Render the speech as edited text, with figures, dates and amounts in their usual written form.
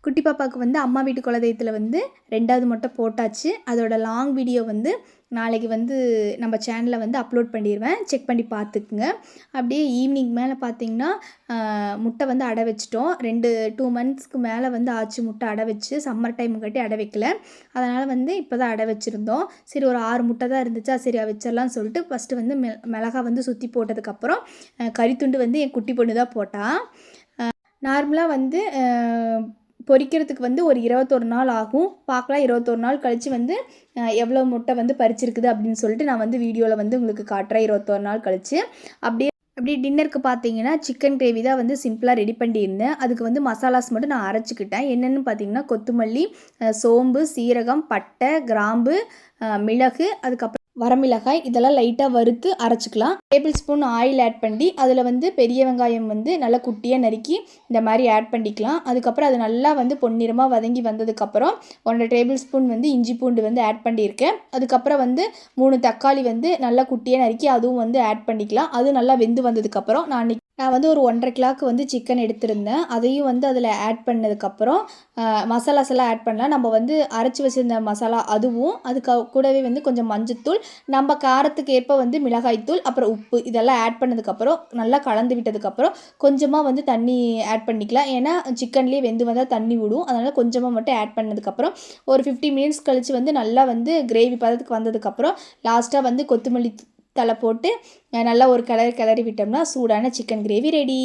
குட்டி பாப்பாவுக்கு வந்து அம்மா வீட்டு குலதெய்வத்தில் வந்து 2வது மொட்டை போட்டாச்சு. அதோட லாங் வீடியோ வந்து நாளைக்கு வந்து நம்ம சேனலில் வந்து அப்லோட் பண்ணிடுவேன். செக் பண்ணி பார்த்துக்குங்க. அப்படியே ஈவினிங் மேலே பார்த்தீங்கன்னா முட்டை வந்து அடை வச்சிட்டோம். 2 மந்த்ஸ்க்கு மேலே வந்து ஆச்சு முட்டை அடை வச்சு. சம்மர் டைம் கட்டி அடை வைக்கல. அதனால் வந்து இப்போ தான் அடை வச்சுருந்தோம். சரி ஒரு 6 முட்டை தான் இருந்துச்சா, சரி வச்சிடலாம்னு சொல்லிட்டு ஃபஸ்ட்டு வந்து மிளகா வந்து சுற்றி போட்டதுக்கப்புறம் கறித்துண்டு வந்து என் குட்டி பொண்ணு தான் போட்டான். நார்மலாக வந்து பொரிக்கிறதுக்கு வந்து ஒரு 21 நாள் ஆகும். பார்க்கலாம் 21 நாள் கழித்து வந்து எவ்வளோ முட்டை வந்து பறிச்சிருக்குது அப்படின்னு சொல்லிட்டு நான் வந்து வீடியோவில் வந்து உங்களுக்கு காட்டுறேன் 21 நாள் கழித்து. அப்படியே டின்னருக்கு பார்த்தீங்கன்னா சிக்கன் கிரேவி தான் வந்து சிம்பிளாக ரெடி பண்ணியிருந்தேன். அதுக்கு வந்து மசாலாஸ் மட்டும் நான் அரைச்சிக்கிட்டேன். என்னென்னு பார்த்தீங்கன்னா கொத்தமல்லி, சோம்பு, சீரகம், பட்டை, கிராம்பு, மிளகு, அதுக்கப்புறம் வரமிளகாய் இதெல்லாம் லைட்டாக வறுத்து அரைச்சிக்கலாம். டேபிள் ஸ்பூன் ஆயில் ஆட் பண்ணி அதில் வந்து பெரிய வெங்காயம் வந்து நல்லா குட்டியாக நறுக்கி இந்த மாதிரி ஆட் பண்ணிக்கலாம். அதுக்கப்புறம் அது நல்லா வந்து பொன்னிறமாக வதங்கி வந்ததுக்கப்புறம் 1 டேபிள் ஸ்பூன் வந்து இஞ்சி பூண்டு வந்து ஆட் பண்ணியிருக்கேன். அதுக்கப்புறம் வந்து 3 தக்காளி வந்து நல்லா குட்டியாக நறுக்கி அதுவும் வந்து ஆட் பண்ணிக்கலாம். அதுவும் நல்லா வெந்து வந்ததுக்கப்புறம் நான் வந்து ஒரு 1:30 கிலோக்கு வந்து சிக்கன் எடுத்திருந்தேன். அதையும் வந்து அதில் ஆட் பண்ணதுக்கப்புறம் மசாலாஸ் எல்லாம் ஆட் பண்ணலாம். நம்ம வந்து அரைச்சி வச்சுருந்த மசாலா அதுவும், அதுக்கு கூடவே வந்து கொஞ்சம் மஞ்சத்தூள், நம்ம காரத்துக்கு ஏற்ப வந்து மிளகாய்த்தூள், அப்புறம் உப்பு இதெல்லாம் ஆட் பண்ணதுக்கப்புறம் நல்லா கலந்து விட்டதுக்கப்புறம் கொஞ்சமாக வந்து தண்ணி ஆட் பண்ணிக்கலாம். ஏன்னா சிக்கன்லேயே வெந்து வந்தால் தண்ணி விடும். அதனால் கொஞ்சமாக மட்டும் ஆட் பண்ணதுக்கப்புறம் ஒரு 15 மினிட்ஸ் கழித்து வந்து நல்லா வந்து கிரேவி பதத்துக்கு வந்ததுக்கப்புறம் லாஸ்ட்டாக வந்து கொத்தமல்லி தழை போட்டு நல்லா ஒரு கிளறி விட்டோம்னா சூடான சிக்கன் கிரேவி ரெடி.